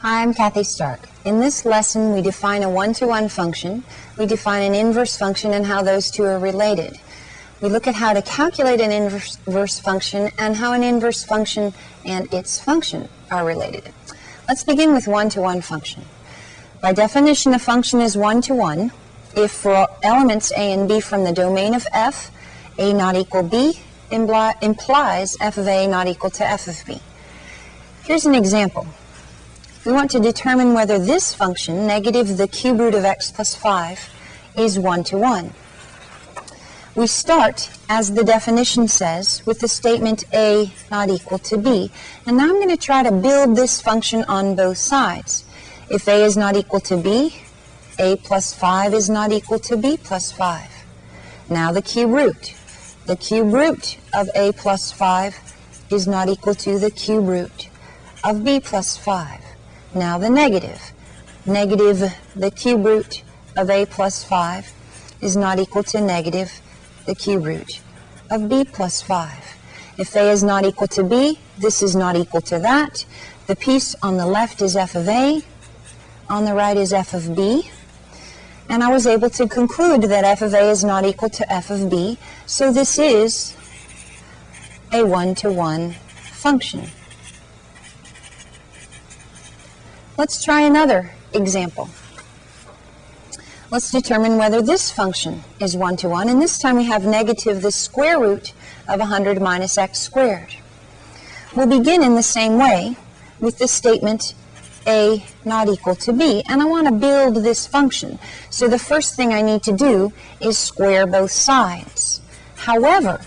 Hi, I'm Kathy Stark. In this lesson, we define a one-to-one function, we define an inverse function and how those two are related. We look at how to calculate an inverse function and how an inverse function and its function are related. Let's begin with one-to-one function. By definition, a function is one-to-one if for elements a and b from the domain of f, a not equal b implies f of a not equal to f of b. Here's an example. We want to determine whether this function, negative the cube root of x plus 5, is one-to-one. We start, as the definition says, with the statement a not equal to b. And now I'm going to try to build this function on both sides. If a is not equal to b, a plus 5 is not equal to b plus 5. Now the cube root. The cube root of a plus 5 is not equal to the cube root of b plus 5. Now the negative. Negative the cube root of a plus 5 is not equal to negative the cube root of b plus 5. If a is not equal to b, this is not equal to that. The piece on the left is f of a, on the right is f of b. And I was able to conclude that f of a is not equal to f of b, so this is a one-to-one function. Let's try another example. Let's determine whether this function is one-to-one, and this time we have negative the square root of 100 minus x squared. We'll begin in the same way with the statement a not equal to b, and I want to build this function. So the first thing I need to do is square both sides. However,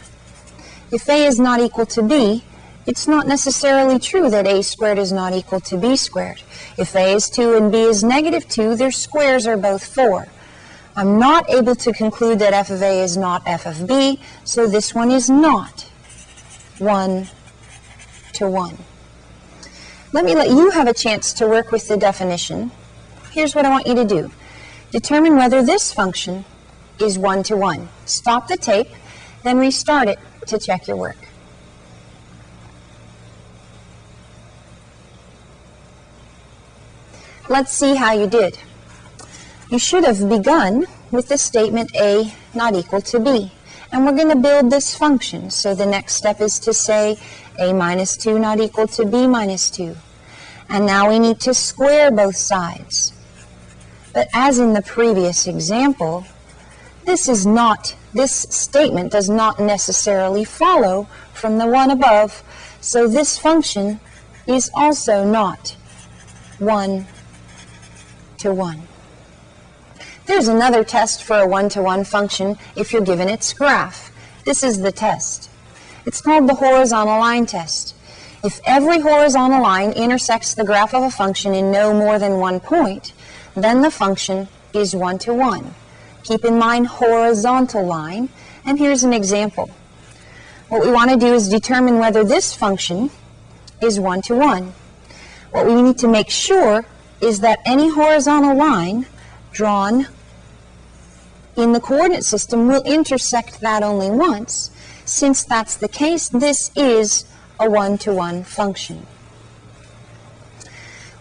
if a is not equal to b, it's not necessarily true that a squared is not equal to b squared. If a is 2 and b is negative 2, their squares are both 4. I'm not able to conclude that f of a is not f of b, so this one is not one-to-one. Let you have a chance to work with the definition. Here's what I want you to do. Determine whether this function is one-to-one. Stop the tape, then restart it to check your work. Let's see how you did. You should have begun with the statement a not equal to b. And we're going to build this function. So the next step is to say a minus 2 not equal to b minus 2. And now we need to square both sides. But as in the previous example, this statement does not necessarily follow from the one above. So this function is also not one-to-one. There's another test for a one-to-one function if you're given its graph. This is the test. It's called the horizontal line test. If every horizontal line intersects the graph of a function in no more than one point, then the function is one-to-one. Keep in mind horizontal line, and here's an example. What we want to do is determine whether this function is one-to-one. What we need to make sure is that any horizontal line drawn in the coordinate system will intersect that only once. Since that's the case, this is a one-to-one function.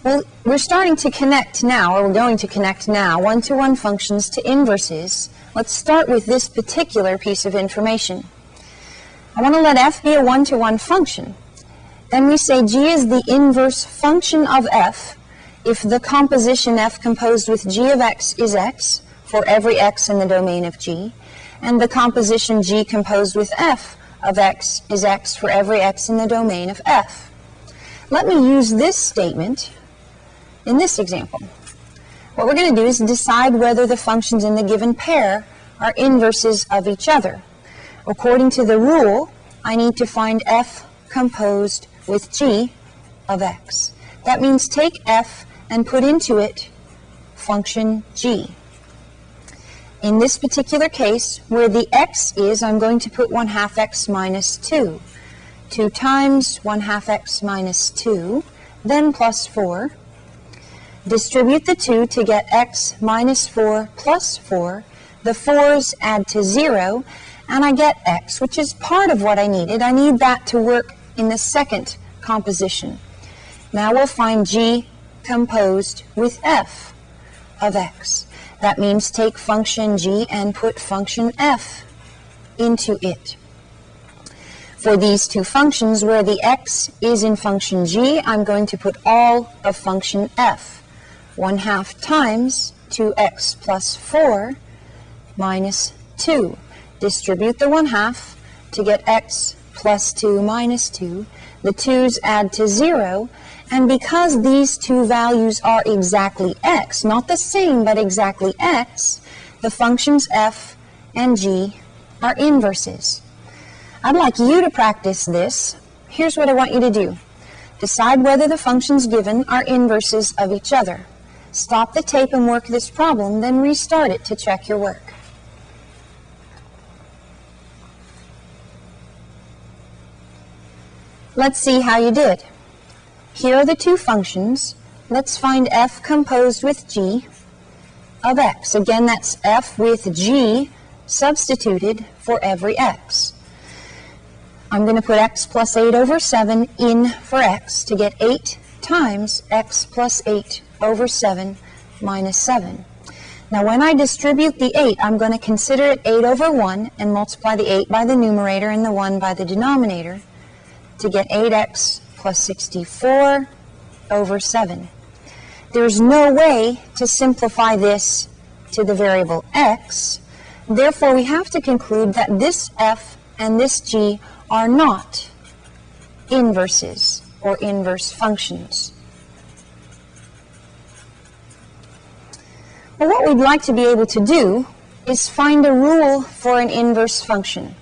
Well, we're starting to connect now, or we're going to connect now, one-to-one functions to inverses. Let's start with this particular piece of information. I want to let f be a one-to-one function. Then we say g is the inverse function of f if the composition f composed with g of x is x for every x in the domain of g, and the composition g composed with f of x is x for every x in the domain of f. Let me use this statement in this example. What we're going to do is decide whether the functions in the given pair are inverses of each other. According to the rule, I need to find f composed with g of x. That means take f and put into it function g. In this particular case, where the x is, I'm going to put 1/2 x minus 2. 2 times 1/2 x minus 2, then plus 4. Distribute the 2 to get x minus 4 plus 4. The 4's add to 0, and I get x, which is part of what I needed. I need that to work in the second composition. Now we'll find g composed with f of x. That means take function g and put function f into it. For these two functions where the x is in function g, I'm going to put all of function f. 1/2 times 2x plus 4 minus 2. Distribute the 1/2 to get x plus 2 minus 2. The 2's add to 0, and because these two values are exactly x, not the same but exactly x, the functions f and g are inverses. I'd like you to practice this. Here's what I want you to do. Decide whether the functions given are inverses of each other. Stop the tape and work this problem, then restart it to check your work. Let's see how you did. Here are the two functions. Let's find f composed with g of x. Again, that's f with g substituted for every x. I'm going to put x plus 8 over 7 in for x to get 8 times x plus 8 over 7 minus 7. Now when I distribute the 8, I'm going to consider it 8 over 1 and multiply the 8 by the numerator and the 1 by the denominator to get 8x plus 64 over 7. There's no way to simplify this to the variable x. Therefore, we have to conclude that this f and this g are not inverses or inverse functions. Well, what we'd like to be able to do is find a rule for an inverse function.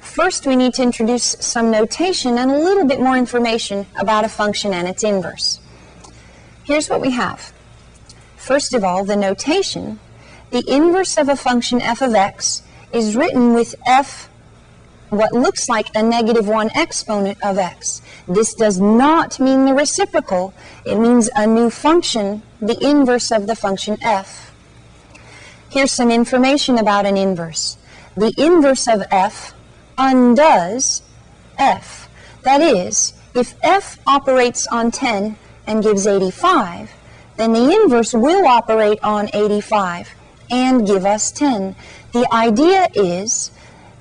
First, we need to introduce some notation and a little bit more information about a function and its inverse. Here's what we have. First of all, the notation. The inverse of a function f of x is written with f, what looks like a -1 exponent of x. This does not mean the reciprocal. It means a new function, the inverse of the function f. Here's some information about an inverse. The inverse of f undoes f. That is, if f operates on 10 and gives 85, then the inverse will operate on 85 and give us 10. The idea is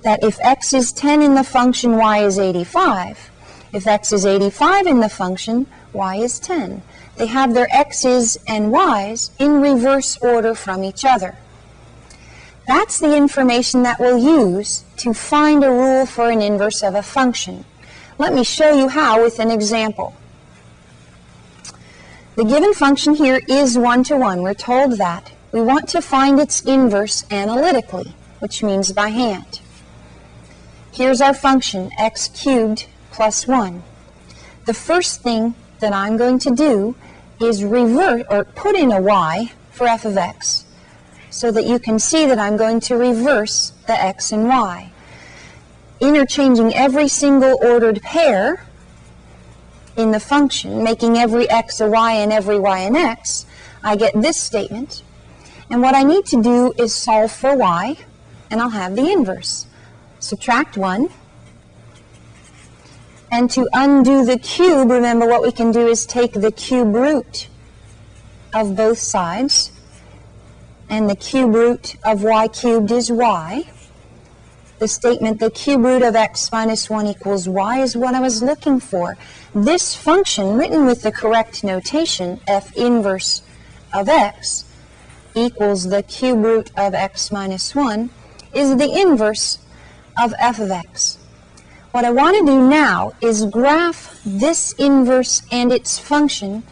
that if x is 10 in the function, y is 85. If x is 85 in the function, y is 10. They have their x's and y's in reverse order from each other. That's the information that we'll use to find a rule for an inverse of a function. Let me show you how with an example. The given function here is 1-to-1. We're told that. We want to find its inverse analytically, which means by hand. Here's our function, x cubed plus 1. The first thing that I'm going to do is revert or put in a y for f of x, so that you can see that I'm going to reverse the x and y. Interchanging every single ordered pair in the function, making every x a y and every y an x, I get this statement. And what I need to do is solve for y, and I'll have the inverse. Subtract 1. And to undo the cube, remember what we can do is take the cube root of both sides. And the cube root of y cubed is y. The statement, the cube root of x minus 1 equals y, is what I was looking for. This function, written with the correct notation, f inverse of x equals the cube root of x minus 1, is the inverse of f of x. What I want to do now is graph this inverse and its function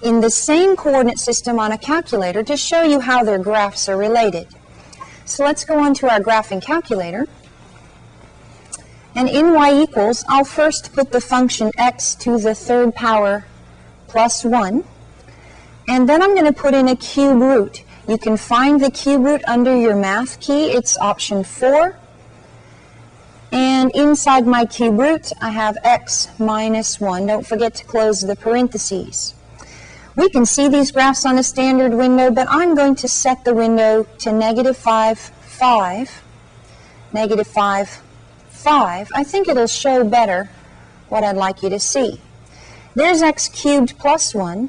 in the same coordinate system on a calculator to show you how their graphs are related. So let's go on to our graphing calculator. And in y equals, I'll first put the function x to the third power plus 1. And then I'm going to put in a cube root. You can find the cube root under your math key. It's option 4. And inside my cube root, I have x minus 1. Don't forget to close the parentheses. We can see these graphs on a standard window, but I'm going to set the window to -5, 5, -5, 5. I think it'll show better what I'd like you to see. There's x cubed plus 1,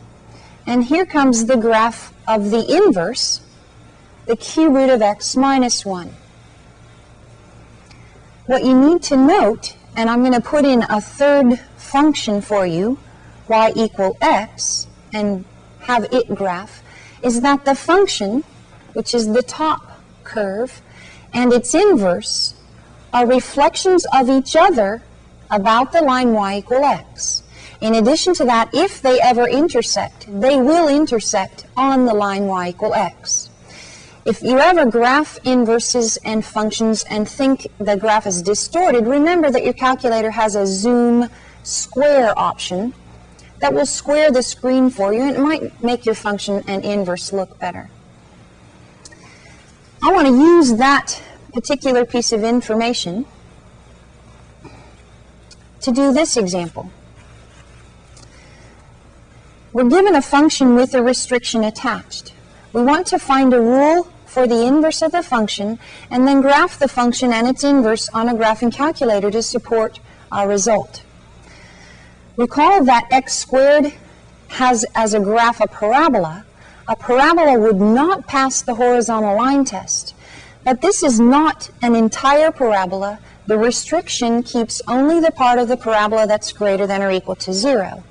And here comes the graph of the inverse, the cube root of x minus 1. What you need to note, and I'm going to put in a third function for you, y equal x, and have it graph, is that the function, which is the top curve, and its inverse are reflections of each other about the line y equal x. In addition to that, if they ever intersect, they will intersect on the line y equal x. If you ever graph inverses and functions and think the graph is distorted, remember that your calculator has a zoom square option that will square the screen for you, and it might make your function and inverse look better. I want to use that particular piece of information to do this example. We're given a function with a restriction attached. We want to find a rule for the inverse of the function and then graph the function and its inverse on a graphing calculator to support our result. Recall that x squared has as a graph a parabola. A parabola would not pass the horizontal line test. But this is not an entire parabola. The restriction keeps only the part of the parabola that's greater than or equal to 0.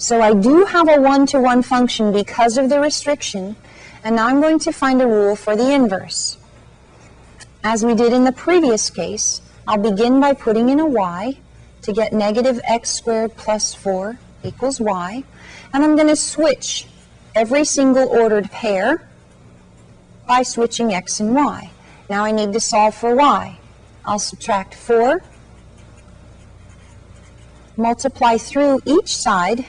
So I do have a one-to-one function because of the restriction, and now I'm going to find a rule for the inverse. As we did in the previous case, I'll begin by putting in a y to get negative x squared plus 4 equals y, and I'm going to switch every single ordered pair by switching x and y. Now I need to solve for y. I'll subtract 4, multiply through each side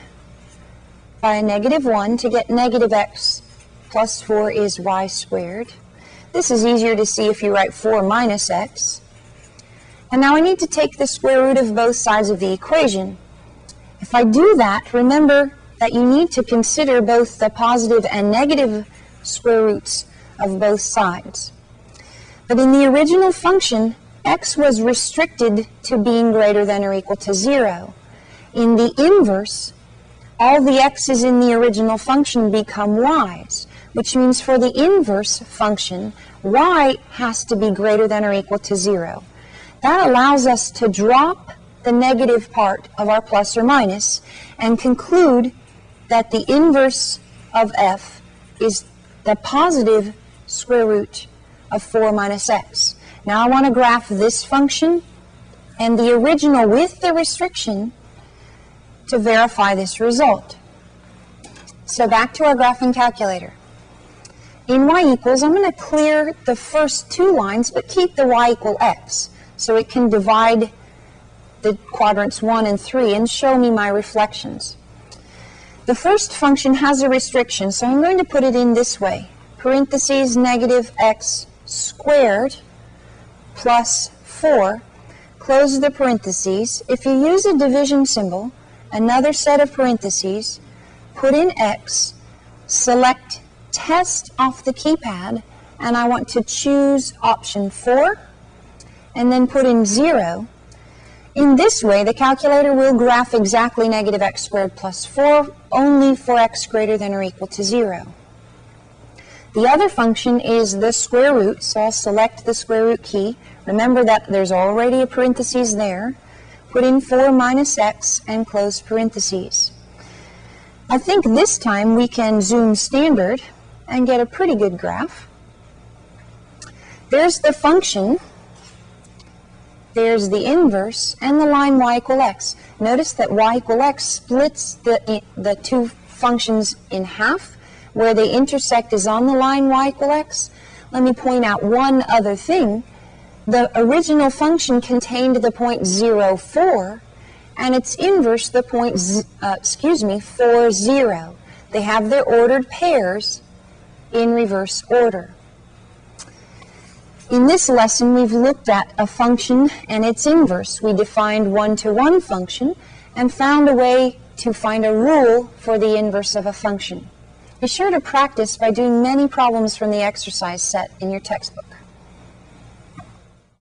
by a negative 1 to get negative x plus 4 is y squared. This is easier to see if you write 4 minus x. And now I need to take the square root of both sides of the equation. If I do that, remember that you need to consider both the positive and negative square roots of both sides. But in the original function, x was restricted to being greater than or equal to 0. In the inverse, all the x's in the original function become y's, which means for the inverse function, y has to be greater than or equal to 0. That allows us to drop the negative part of our plus or minus and conclude that the inverse of f is the positive square root of 4 minus x. Now I want to graph this function and the original with the restriction to verify this result. So back to our graphing calculator. In y equals, I'm going to clear the first two lines but keep the y equal x so it can divide the quadrants 1 and 3 and show me my reflections. The first function has a restriction, so I'm going to put it in this way. Parentheses negative x squared plus 4, close the parentheses. If you use a division symbol, another set of parentheses, put in x, select test off the keypad, and I want to choose option 4, and then put in 0. In this way, the calculator will graph exactly negative x squared plus 4, only for x greater than or equal to 0. The other function is the square root, so I'll select the square root key. Remember that there's already a parentheses there. Put in 4 minus x and close parentheses. I think this time we can zoom standard and get a pretty good graph. There's the function. There's the inverse and the line y equal x. Notice that y equal x splits the two functions in half. Where they intersect is on the line y equal x. Let me point out one other thing. The original function contained the point 0, 4, and its inverse the point 4, 0. They have their ordered pairs in reverse order. In this lesson, we've looked at a function and its inverse. We defined one-to-one function and found a way to find a rule for the inverse of a function. Be sure to practice by doing many problems from the exercise set in your textbook.